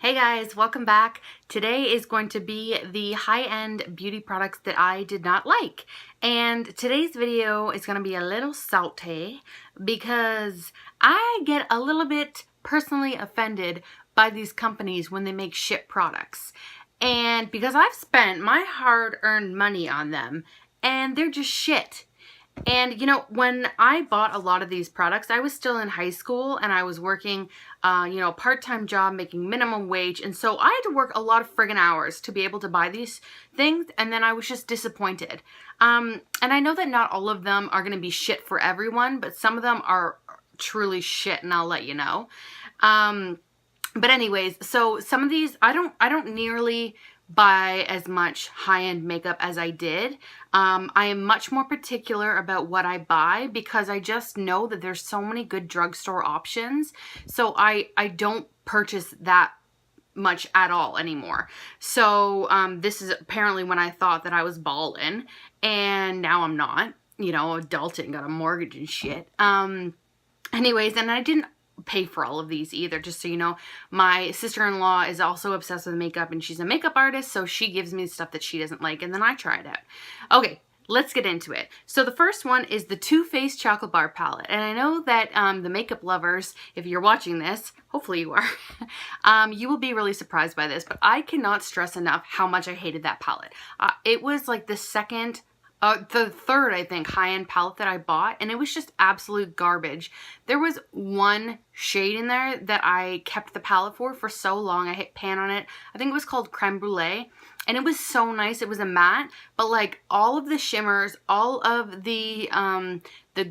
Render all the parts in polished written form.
Hey guys, welcome back. Today is going to be the high-end beauty products that I did not like. And today's video is going to be a little salty because I get a little bit personally offended by these companies when they make shit products. And because I've spent my hard-earned money on them and they're just shit. And you know, when I bought a lot of these products, I was still in high school and I was working, a part-time job making minimum wage. And so I had to work a lot of friggin' hours to be able to buy these things. And then I was just disappointed. And I know that not all of them are going to be shit for everyone, but some of them are truly shit and I'll let you know. But anyways, so some of these, I don't nearly buy as much high-end makeup as I did. I am much more particular about what I buy because I just know that there's so many good drugstore options. So I don't purchase that much at all anymore. So this is apparently when I thought that I was ballin', and now I'm not. You know, adulting, got a mortgage and shit. Anyways, and I didn't pay for all of these either, just so you know. My sister-in-law is also obsessed with makeup and she's a makeup artist, so she gives me stuff that she doesn't like and then I try it out. Okay, let's get into it. So the first one is the Too Faced Chocolate Bar Palette, and I know that the makeup lovers, if you're watching this, hopefully you are, you will be really surprised by this, but I cannot stress enough how much I hated that palette. It was like the third, I think, high-end palette that I bought, and it was just absolute garbage. There was one shade in there that I kept the palette for so long. I hit pan on it. I think it was called Creme Brulee, and it was so nice. It was a matte, but like all of the shimmers, all of the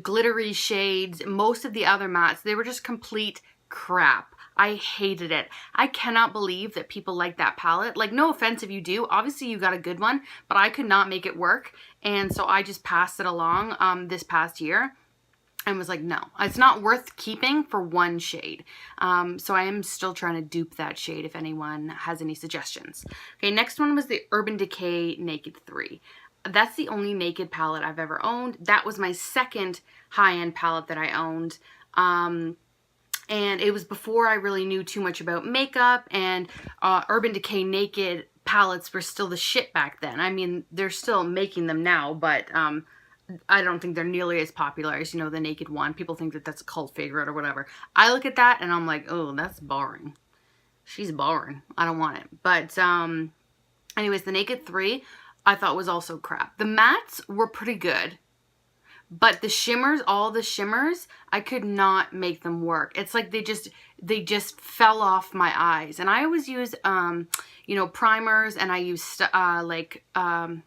glittery shades, most of the other mattes, they were just complete crap. I hated it. I cannot believe that people like that palette. Like, no offense if you do. Obviously, you got a good one, but I could not make it work. And so I just passed it along this past year and was like, no, it's not worth keeping for one shade. So I am still trying to dupe that shade if anyone has any suggestions. Okay, next one was the Urban Decay Naked 3. That's the only Naked palette I've ever owned. That was my second high-end palette that I owned. And it was before I really knew too much about makeup, and Urban Decay Naked palettes were still the shit back then. I mean, they're still making them now, but I don't think they're nearly as popular as, you know, the Naked one. People think that that's a cult favorite or whatever. I look at that and I'm like, oh, that's boring. She's boring. I don't want it. But anyways, the Naked 3 I thought was also crap. The mattes were pretty good. But the shimmers, all the shimmers, I could not make them work. It's like they just fell off my eyes. And I always use, primers, and I use what am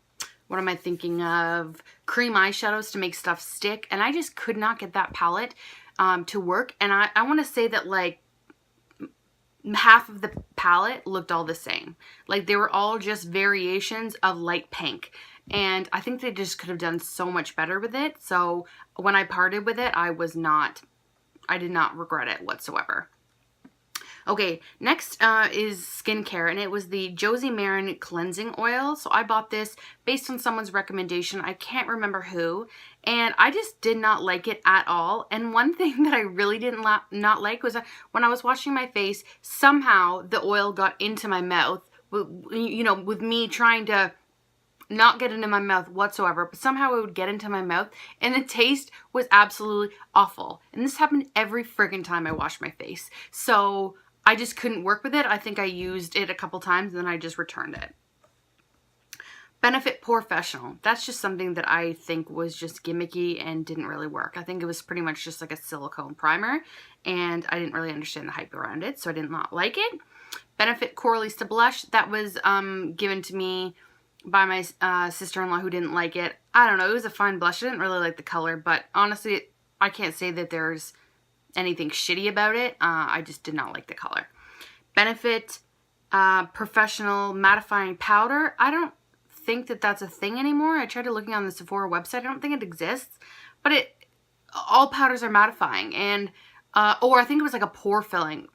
I thinking of? Cream eyeshadows to make stuff stick. And I just could not get that palette to work. And I want to say that like half of the palette looked all the same. Like they were all just variations of light pink. And I think they just could have done so much better with it. So when I parted with it, I did not regret it whatsoever. Okay, next is skincare, and it was the Josie Maran Cleansing Oil. So I bought this based on someone's recommendation. I can't remember who, and I just did not like it at all. And one thing that I really didn't not like was when I was washing my face, somehow the oil got into my mouth, you know, with me trying to not get into my mouth whatsoever, but somehow it would get into my mouth, and the taste was absolutely awful. And this happened every friggin' time I washed my face. So I just couldn't work with it. I think I used it a couple times and then I just returned it. Benefit Professional. That's just something that I think was just gimmicky and didn't really work. I think it was pretty much just like a silicone primer, and I didn't really understand the hype around it, so I did not like it. Benefit Coralista Blush. That was given to me by my sister-in-law, who didn't like it. I don't know, it was a fine blush. I didn't really like the color, but honestly, I can't say that there's anything shitty about it. I just did not like the color. Benefit Professional Mattifying Powder. I don't think that that's a thing anymore. I tried looking on the Sephora website. I don't think it exists, but all powders are mattifying, and or I think it was like a pore filling.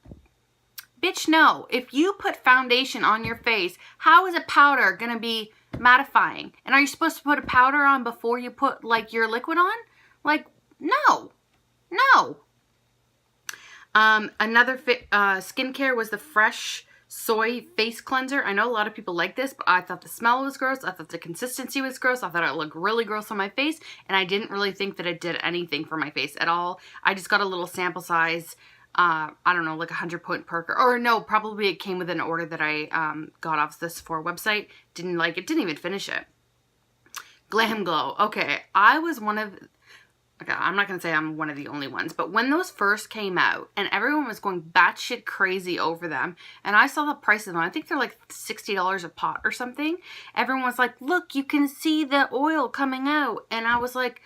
Bitch, no. If you put foundation on your face, how is a powder gonna be mattifying? And are you supposed to put a powder on before you put like your liquid on? Like, no. Another skincare was the Fresh Soy Face Cleanser. I know a lot of people like this, but I thought the smell was gross. I thought the consistency was gross. I thought it looked really gross on my face, and I didn't really think that it did anything for my face at all. I just got a little sample size, I don't know, like 100-point perker. Or no, probably it came with an order that I got off the Sephora website. Didn't like it, didn't even finish it. Glam Glow. Okay, I was one of... Okay, I'm not going to say I'm one of the only ones, but when those first came out and everyone was going batshit crazy over them, and I saw the price of them, I think they're like $60 a pot or something. Everyone was like, look, you can see the oil coming out. And I was like,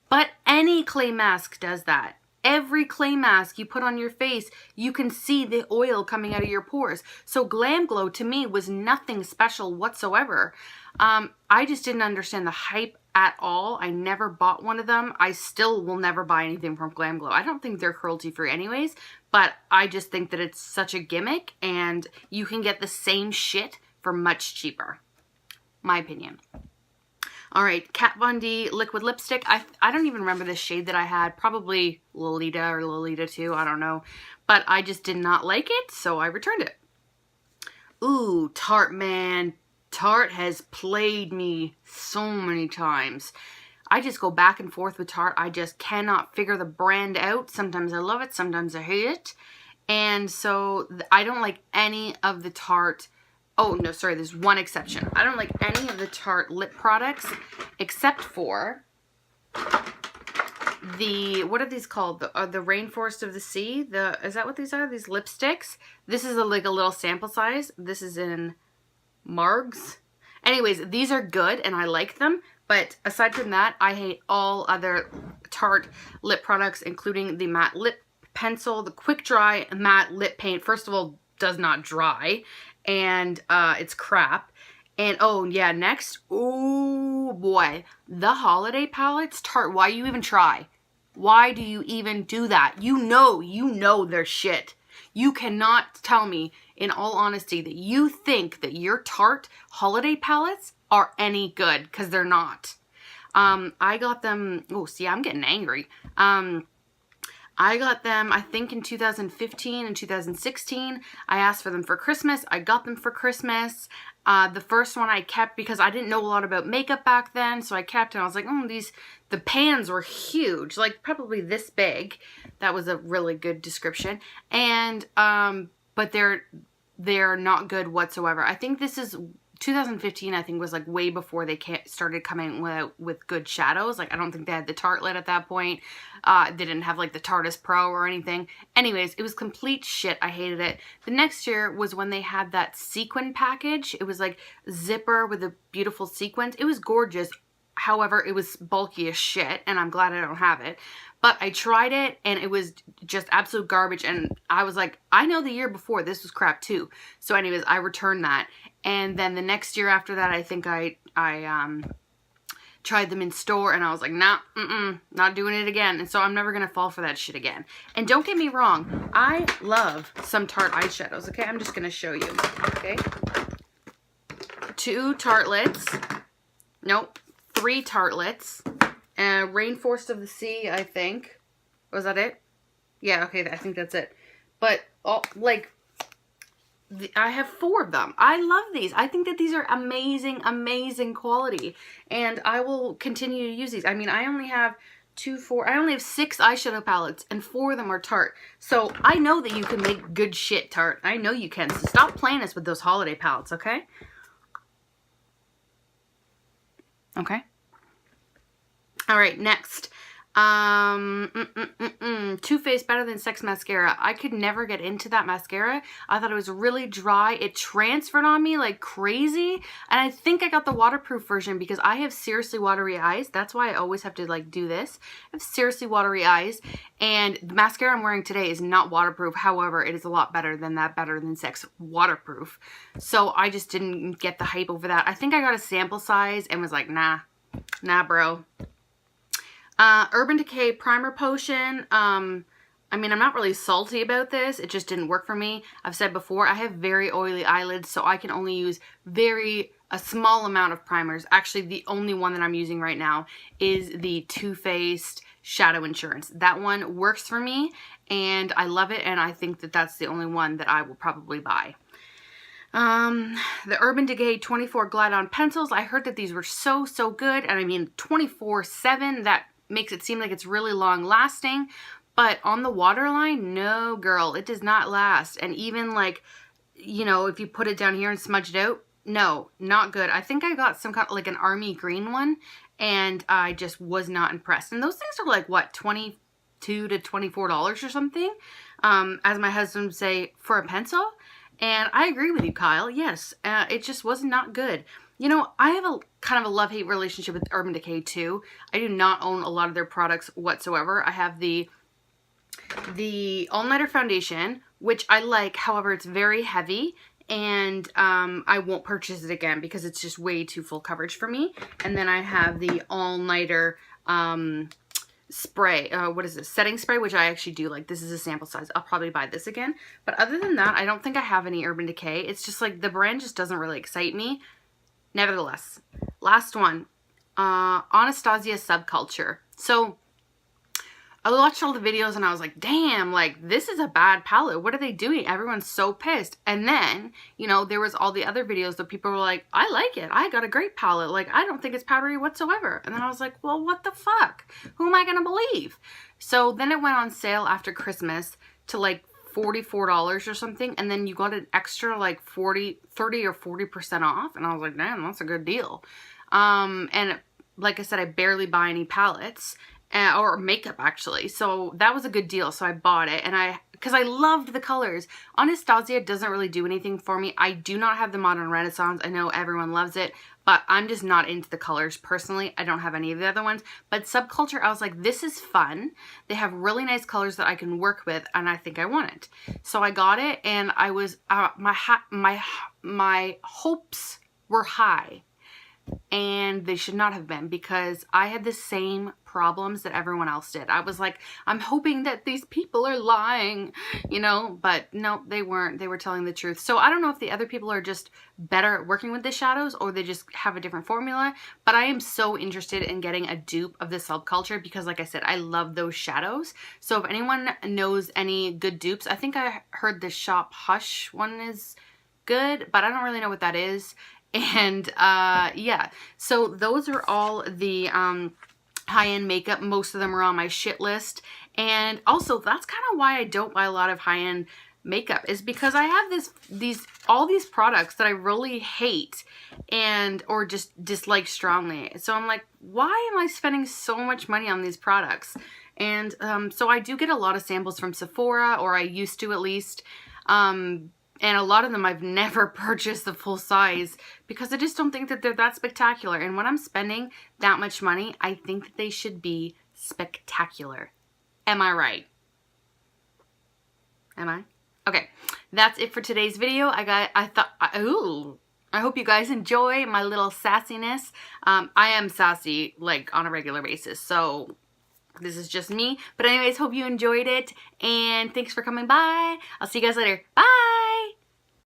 but any clay mask does that. Every clay mask you put on your face, you can see the oil coming out of your pores. So Glam Glow to me was nothing special whatsoever. I just didn't understand the hype at all. I never bought one of them. I still will never buy anything from Glam Glow. I don't think they're cruelty free anyways, but I just think that it's such a gimmick and you can get the same shit for much cheaper. My opinion. All right, Kat Von D liquid lipstick. I don't even remember the shade that I had. Probably Lolita or Lolita 2, I don't know. But I just did not like it, so I returned it. Ooh, Tarte, man. Tarte has played me so many times. I just go back and forth with Tarte. I just cannot figure the brand out. Sometimes I love it, sometimes I hate it. And so I don't like any of the Tarte... Oh, no, sorry, there's one exception. I don't like any of the Tarte lip products except for the, what are these called? The Rainforest of the Sea? Is that what these are? These lipsticks? This is like a little sample size. This is in Margs. Anyways, these are good and I like them. But aside from that, I hate all other Tarte lip products, including the matte lip pencil, the quick dry matte lip paint. First of all, does not dry. And it's crap. And oh yeah, next, oh boy, the holiday palettes. Tarte, why you even try? Why do you even do that? You know they're shit. You cannot tell me, in all honesty, that you think that your Tarte holiday palettes are any good, because they're not. I got them, oh see, I'm getting angry. I got them, I think, in 2015 and 2016. I asked for them for Christmas. I got them for Christmas. The first one I kept because I didn't know a lot about makeup back then, so I kept it. And I was like, oh, the pans were huge, like probably this big. That was a really good description. And, but they're not good whatsoever. I think this is 2015, I think, was like way before they started coming with good shadows. Like, I don't think they had the Tartelette at that point. They didn't have like the Tarteist Pro or anything. Anyways, it was complete shit. I hated it. The next year was when they had that sequin package. It was like zipper with a beautiful sequins. It was gorgeous. However, it was bulky as shit, and I'm glad I don't have it. But I tried it, and it was just absolute garbage, and I was like, I know the year before this was crap too. So anyways, I returned that. And then the next year after that, I think I tried them in store, and I was like, nah, not doing it again. And so I'm never going to fall for that shit again. And don't get me wrong, I love some Tarte eyeshadows, okay? I'm just going to show you, okay? 2 Tartelets. Nope. 3 Tartelets. Rainforest of the Sea, I think. Was that it? Yeah, okay, I think that's it. But, like, I have 4 of them. I love these. I think that these are amazing, amazing quality. And I will continue to use these. I mean, I only have 6 eyeshadow palettes, and 4 of them are Tarte. So, I know that you can make good shit, Tarte. I know you can. So, stop playing us with those holiday palettes, okay? Okay. All right, next. Too Faced Better Than Sex Mascara. I could never get into that mascara. I thought it was really dry. It transferred on me like crazy. And I think I got the waterproof version because I have seriously watery eyes. That's why I always have to like do this. I have seriously watery eyes. And the mascara I'm wearing today is not waterproof. However, it is a lot better than that Better Than Sex waterproof. So I just didn't get the hype over that. I think I got a sample size and was like, nah, bro. Urban Decay Primer Potion. I mean, I'm not really salty about this. It just didn't work for me. I've said before, I have very oily eyelids, so I can only use a small amount of primers. Actually, the only one that I'm using right now is the Too Faced Shadow Insurance. That one works for me, and I love it, and I think that that's the only one that I will probably buy. The Urban Decay 24 Glide-On pencils. I heard that these were so good, and I mean 24/7. That makes it seem like it's really long lasting, but on the waterline, no girl, it does not last. And even like, you know, if you put it down here and smudge it out, no, not good. I think I got some kind of like an army green one, and I just was not impressed. And those things are like, what, $22 to $24 or something, as my husband would say, for a pencil. And I agree with you, Kyle. Yes, it just was not good. You know, I have a kind of a love-hate relationship with Urban Decay too. I do not own a lot of their products whatsoever. I have the All Nighter foundation, which I like. However, it's very heavy, and I won't purchase it again because it's just way too full coverage for me. And then I have the All Nighter spray, what is this, setting spray, which I actually do like. This is a sample size. I'll probably buy this again, but other than that, I don't think I have any Urban Decay. It's just like the brand just doesn't really excite me. Nevertheless, last one, Anastasia Subculture. So I watched all the videos and I was like, damn, like, this is a bad palette. What are they doing? Everyone's so pissed. And then, you know, there was all the other videos that people were like, I like it. I got a great palette. Like, I don't think it's powdery whatsoever. And then I was like, well, what the fuck? Who am I going to believe? So then it went on sale after Christmas to like $44 or something. And then you got an extra like 30 or 40% off. And I was like, damn, that's a good deal. And like I said, I barely buy any palettes. Or makeup actually, so that was a good deal, so I bought it, and because I loved the colors. Anastasia doesn't really do anything for me. I do not have the Modern Renaissance. I know everyone loves it, but I'm just not into the colors personally. I don't have any of the other ones, but Subculture, I was like, this is fun. They have really nice colors that I can work with, and I think I want it. So I got it, and I was my hopes were high. And they should not have been, because I had the same problems that everyone else did. I was like, I'm hoping that these people are lying, you know, but no, they weren't. They were telling the truth. So I don't know if the other people are just better at working with the shadows, or they just have a different formula, but I am so interested in getting a dupe of the Subculture because, like I said, I love those shadows. So if anyone knows any good dupes, I think I heard the Shop Hush one is good, but I don't really know what that is. And yeah, so those are all the high-end makeup. Most of them are on my shit list. And also, that's kind of why I don't buy a lot of high-end makeup, is because I have all these products that I really hate or just dislike strongly. So I'm like, why am I spending so much money on these products? And so I do get a lot of samples from Sephora, or I used to at least. And a lot of them I've never purchased the full size because I just don't think that they're that spectacular. And when I'm spending that much money, I think that they should be spectacular. Am I right? Am I? Okay, that's it for today's video. I hope you guys enjoy my little sassiness. I am sassy like on a regular basis, so this is just me. But anyways, hope you enjoyed it, and thanks for coming by. I'll see you guys later. Bye!